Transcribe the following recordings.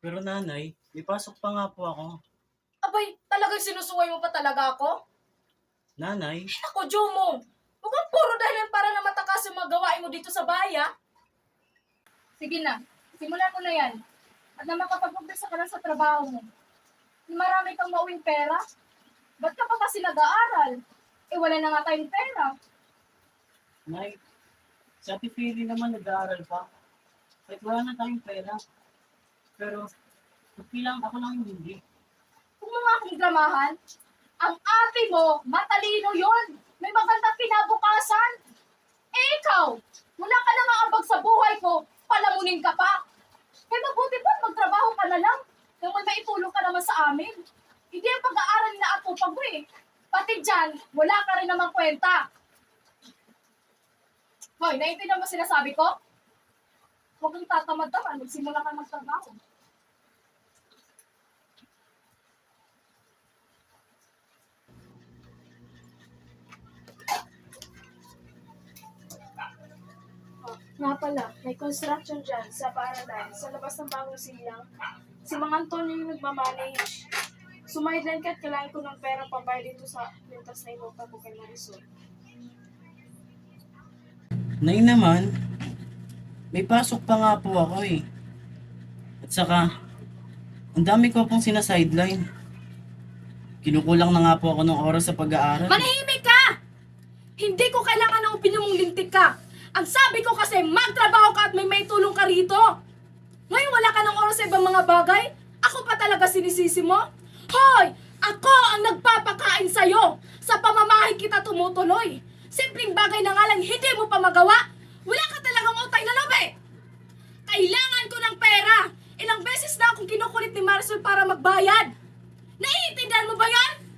Pero nanay, may pasok pa nga po ako. Abay, talagang sinusuway mo pa talaga ako? Nanay, Ako, Jomo, mukhang puro dahilan para na matakas yung mga gawain mo dito sa bahay, ha? Sige na, simulan mo na yan. At na makapag-umpisa ka na sa trabaho mo. Marami kang mauwing pera. Ba't ka pa kasi nag-aaral? Eh, wala na nga tayong pera. nay, si Ate Pili naman nag-aaral pa. Kahit wala na tayong pera. Pero, lang ako lang yung hindi. Kung mga akong dramahan, ang ate mo, matalino yon. May magandang kinabukasan. Eh ikaw, wala ka na maambag sa buhay ko, palamunin ka pa. Kaya mabuti pa, magtrabaho ka na lang. Nang may maitulong ka naman sa amin. Hindi ang pag-aaral na atupag mo eh. Pati dyan, wala ka rin namang kwenta. Hoy, naiintindihan mo sinasabi ko? Huwag kang tatamad-tamad, magsimula ka magtrabaho. Nga pala, may construction dyan sa Paradise, sa labas ng bagong silang. Si Mang Antonio yung nagmamanage. Sumideline ka at kailangan ko ng pera pambayad dito sa pintas na inutang ko kay Marisol. Nay naman, may pasok pa nga po ako eh. At saka, ang dami ko pong sina-sideline. Kinukulang na nga po ako ng oras sa pag-aaral. Manahimik ka! Hindi ko kailangan ng opinyon mong lintik ka. Ang sabi ko kasi, magtrabaho ka at may tulong ka rito. Ngayon wala ka ng oras sa ibang mga bagay? Ako pa talaga sinisisi mo? Hoy! Ako ang nagpapakain sa'yo! Sa pamamahay kita tumutuloy! Simpleng bagay na nga lang hindi mo pa magawa! Wala ka talagang utay na loob eh! Kailangan ko ng pera! Ilang beses na akong kinukulit ni Marisol para magbayad! Naiintindihan mo ba yan?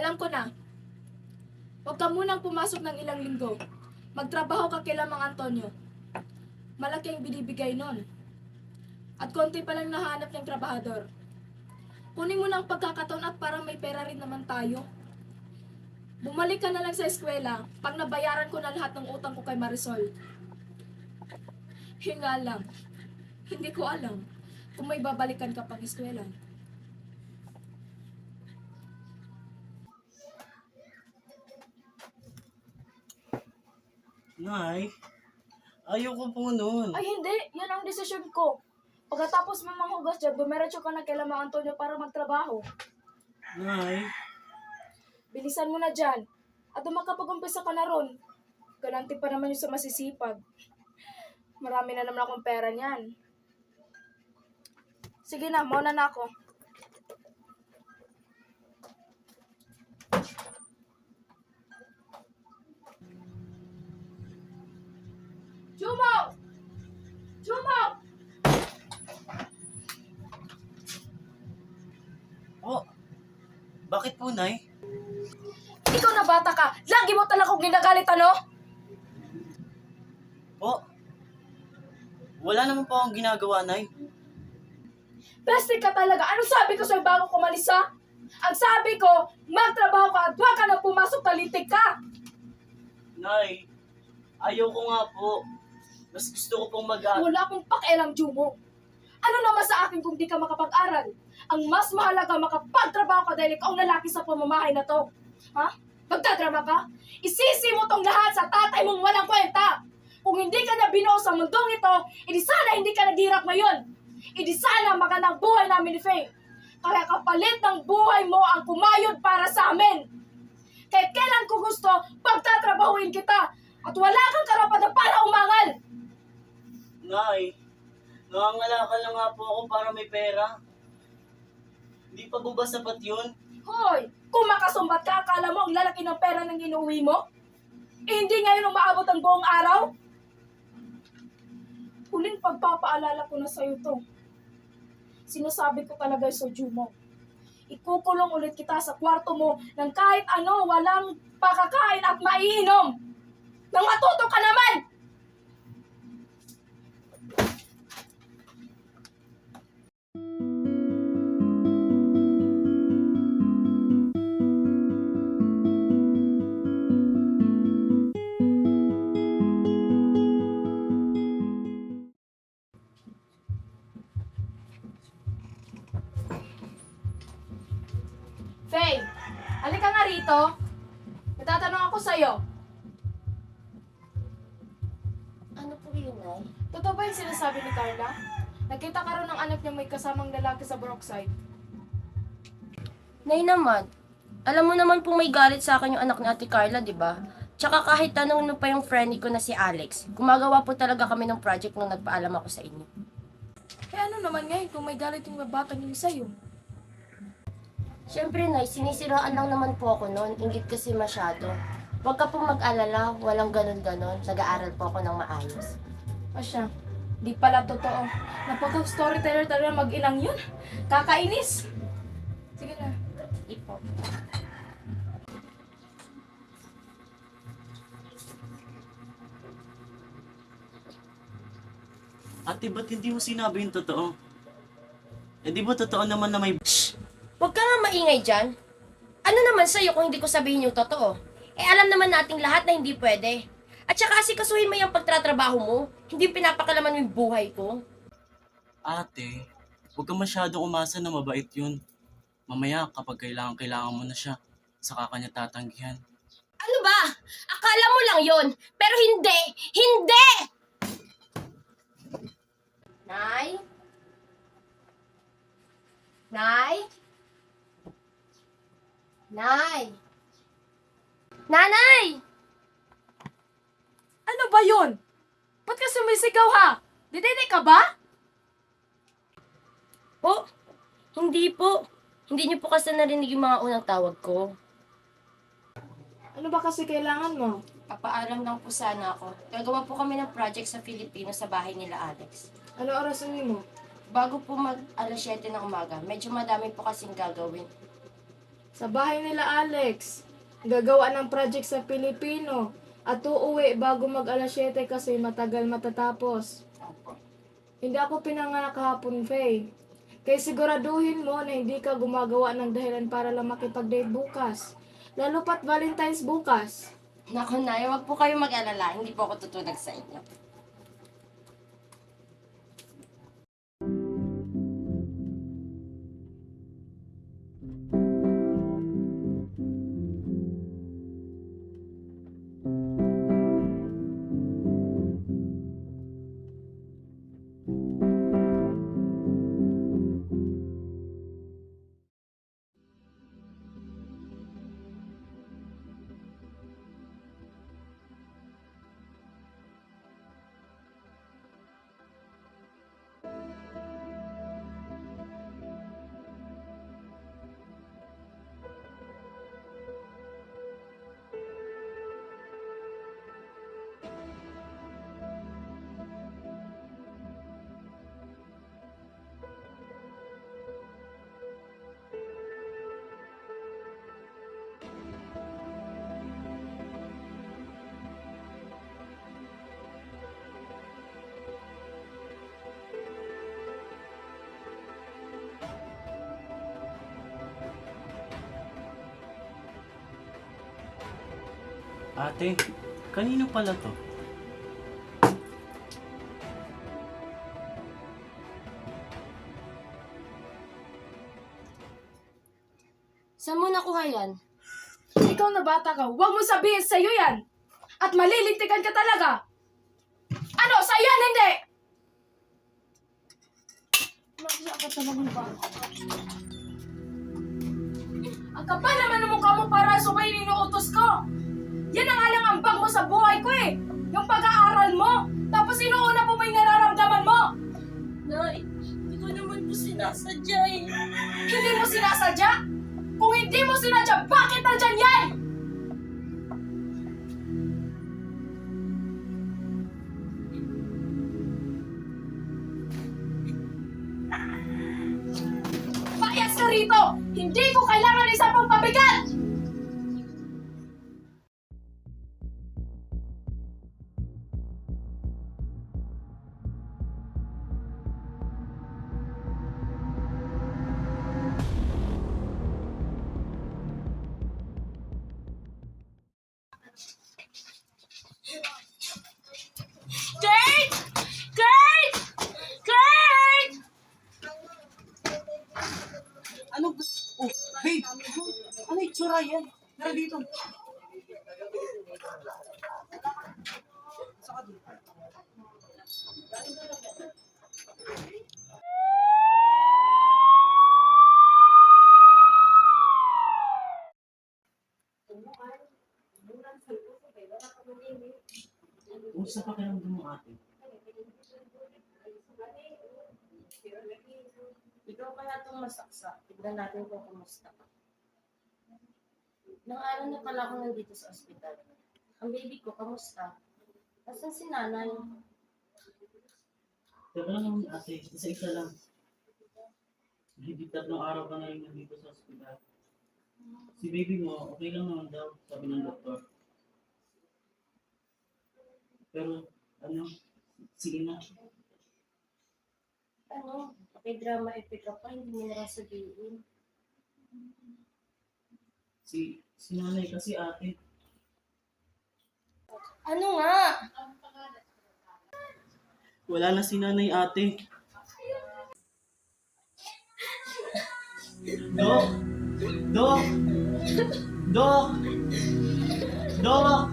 Alam ko na. Huwag ka munang pumasok ng ilang linggo. Magtrabaho ka kay Mang Antonio. Malaki ang binibigay nun. At konti pa lang nahanap niyang trabahador. Kunin mo na ang pagkakataon at para may pera rin naman tayo. Bumalik ka na lang sa eskwela pag nabayaran ko na lahat ng utang ko kay Marisol. Hinga lang. Hindi ko alam kung may babalikan ka pang eskwela. Nay, ayoko po nun. Ay hindi, yan ang desisyon ko. Pagkatapos mo manghugas dyan, dumiretso ka na kay Mang Antonio para magtrabaho. Nay, Bilisan mo na dyan. At makapag-umpisa ka na ron. Gananti pa naman yung sa masisipag. Marami na naman akong pera niyan. Sige na, mauna na ako. Jumo! Jumo! oh, bakit po, Nay? Ikaw na bata ka! Lagi mo talaga akong ginagalit, ano? Po, wala naman po akong ginagawa, Nay. Plastic ka talaga. Ano sabi ko sa'yo bago kumalis, ha? Ang sabi ko, magtrabaho ka at huwag ka na pumasok, talitik ka! Nay, ayoko nga po. Mas gusto ko pong Wala akong pakialam, Jumo. Ano naman sa akin kung di ka makapag-aral? Ang mas mahalaga, makapagtrabaho ka dahil ikaw ang lalaki sa pamamahay na to. Ha? Magdadrama ka? Isisi mo tong lahat sa tatay mong walang kwenta. Kung hindi ka na binuo sa mundong ito, edi sana hindi ka naghirap ngayon. Edi sana magandang buhay namin ni Faye. Kaya kapalit ng buhay mo ang kumayod para sa amin. Kahit kailan ko gusto, pagtatrabahuin kita. At wala kang karapatan para umangal. Nay, nangangalakal na nga po ako para may pera. Hindi pa po ba sapat yun? Hoy, kung makasumbat ka, akala mo ang lalaki ng pera ng inuwi mo? Eh, hindi ngayon umaabot ang buong araw? Huling pagpapaalala ko na sa'yo to. Sinasabi ko talaga sa Jumo. Ikukulong ulit kita sa kwarto mo ng kahit ano, walang pakakain at maiinom. Nang matuto ka naman! Faye, halika nga rito. Natatanong ako sa'yo. Ano po yun, Nay? Totoo ba yung sinasabi ni Carla? Nakita ka rin ng anak niya may kasamang lalaki sa Brookside. Nay naman, alam mo naman pong may galit sa akin yung anak ni Ate Carla, di ba? Tsaka kahit tanong nyo pa yung friend ko na si Alex, gumagawa po talaga kami ng project nung nagpaalam ako sa inyo. Eh ano naman ngayon kung may galit yung babatang yun sa'yo? Siyempre, Nay, sinisiraan lang naman po ako noon. Ingit kasi masyado. Huwag ka pong mag-alala, walang ganon-ganon. Nag-aaral po ako ng maayos. Asya, di pala totoo. Napaka-storyteller talaga mag-inang yun. Kakainis. Sige na. Ipo. Ate, ba't hindi mo sinabi yung totoo? Eh di ba totoo naman na may... Shh! Huwag ka nga maingay dyan. Ano naman sa'yo kung hindi ko sabihin yung totoo? Eh alam naman nating lahat na hindi pwede. At saka asikasuhin mo yung pagtatrabaho mo. Hindi pinapakalaman mo yung buhay ko. Ate, huwag ka masyadong umasa na mabait yun. Mamaya kapag kailangan mo na siya, saka kanya tatanggihan. Ano ba? Akala mo lang yon, pero hindi! Hindi! Nay? Nay? Nay? Nanay! Ano ba yun? Ba't ka sumisigaw ha? Didinig ka ba? Po? Hindi po. Hindi niyo po kasi narinig yung mga unang tawag ko. Ano ba kasi kailangan mo? Papaalam lang po sana ako. Gagawa po kami ng project sa Filipino sa bahay nila Alex. Ano orasan mo? Bago po mag alas 7 ng umaga, medyo madami po kasing gagawin. Sa bahay nila Alex. Gagawa ng project sa Pilipino. At uuwi bago mag alas 7 kasi matagal matatapos. Opo. Hindi ako pinanganak kahapon, Faye. Kaya siguraduhin mo na hindi ka gumagawa ng dahilan para lang makipag-date bukas. Lalo pat Valentine's bukas. Naku, Nay, wag po kayo mag-alala. Hindi po ako tutunag sa inyo. Ate, kanino pala to? Saan mo nakuha yan? Ikaw na bata ka, huwag mo sabihin sa'yo yan! At malilintikan ka talaga! Ano, sa'yo yan, hindi! Magsiya ka talagang bata. Ang kapal naman ng mukha mo para sa kayo inuutos ko! Yan ang alang ambag mo sa buhay ko eh! Yung pag-aaral mo! Tapos inuuna po may nararamdaman mo! Nay, hindi ko naman po sinasadya eh. Hindi mo sinasadya? Kung hindi mo sinadya, bakit nandyan yan? Payas ka rito! Hindi ko kailangan isa pang pabigat! Kate! Kate! Kate! Ano? Oh, babe! Ano itsura yan? Tara dito. Saka dito. Kumusta pa pakiramdam mo ate? Ikaw kaya itong masaksa. Tignan natin kung kumusta ka. Nang araw na pala ako nandito sa ospital. Ang baby ko, kamusta? Nasaan si nanay? Teka lang naman ate, isa-isa lang. Hindi 3 araw ka na rin nandito sa ospital. Si baby mo, okay lang naman daw, sabi ng doktor. Pero, ano, sige na. Ano? Drama epic ka pa, hindi mo na sabihin. Si nanay kasi ate. Ano nga? Wala na si nanay ate. Dok! Dok! Dok! Dok!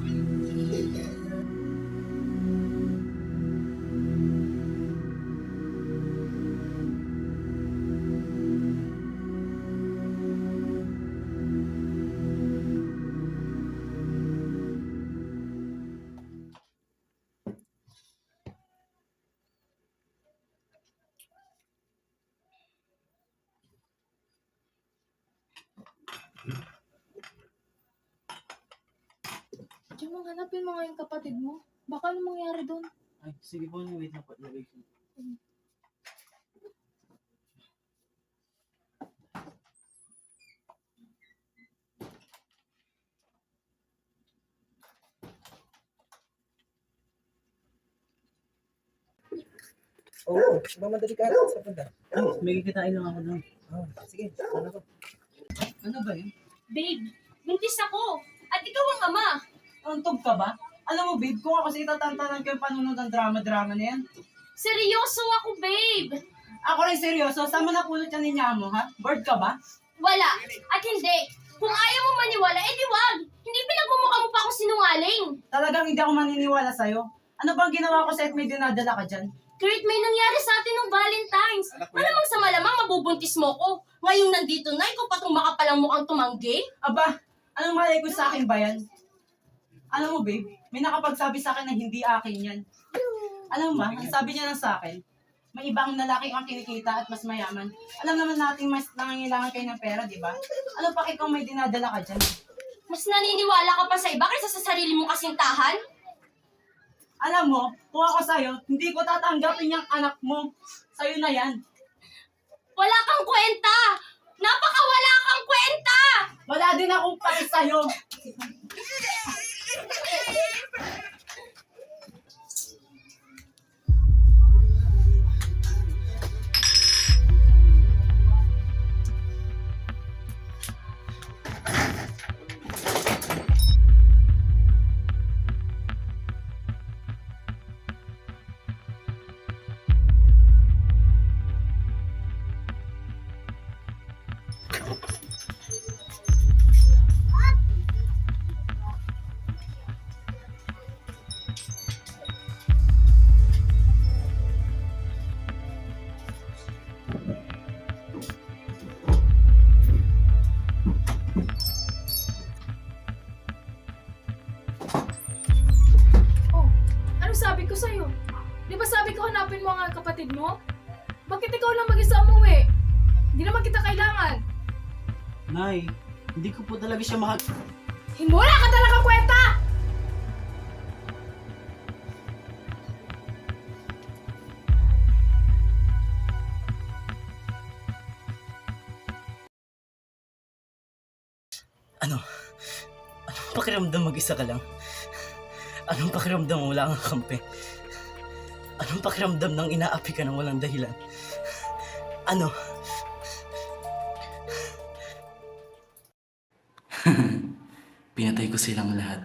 Diyan mo hanapin mo nga yung kapatid mo. Baka ano mangyari doon? Ay, sige po, wait na po. Lagay ko. Oo, mamadali ka lang sa punta. Ay, may kikitain lang ako doon. Oh, sige, ano ko? Ano ba yun? Babe, buntis ako. At ikaw ang ama. Tuntog ka ba? Alam mo, babe, kung ako kasi tatantanan ko yung panunod ng drama-drama na yan. Seryoso ako, babe. Ako rin seryoso, saan mo napulot yan niya mo, ha? Bored ka ba? Wala. At hindi. Kung ayaw mo maniwala, edi wag. Hindi pinagmumukha mo pa ako sinungaling. Talagang hindi ako maniniwala sa'yo. Ano bang ginawa ko sa'yo at may dinadala ka dyan? Kurt, may nangyari sa atin ng Valentine's. Malamang sa malamang mabubuntis mo ko. Ngayong nandito na, ikaw pa itong makapalang mukhang tumanggi. Aba, anong malay ko sa akin ba yan? Alam mo, babe, may nakapagsabi sa akin na hindi akin yan. Alam mo ba, ang sabi niya lang sa akin, may ibang lalaki ang kinikita at mas mayaman. Alam naman natin mas nangangailangan kayo ng pera, di ba? Ano pa kung may dinadala ka dyan? Mas naniniwala ka pa sa iba kaysa sa sarili mong kasintahan? Alam mo, kung ako sa'yo, hindi ko tatanggapin yung anak mo. Sa'yo na yan. Wala kang kwenta! Napakawala kang kwenta! Wala din akong pake sa'yo. Oh, ano sabi ko sa'yo? Di ba sabi ko hanapin mo ang kapatid mo? Bakit ikaw lang mag-isa umuwi? Hindi naman kita kailangan. Nay, hindi ko po talaga siya mahal. Himula ka talaga kwenta! Anong pakiramdam mag-isa ka lang? Anong pakiramdam wala kang kampi? Anong pakiramdam nang inaapi ka ng walang dahilan? Ano? Pinatay ko silang lahat.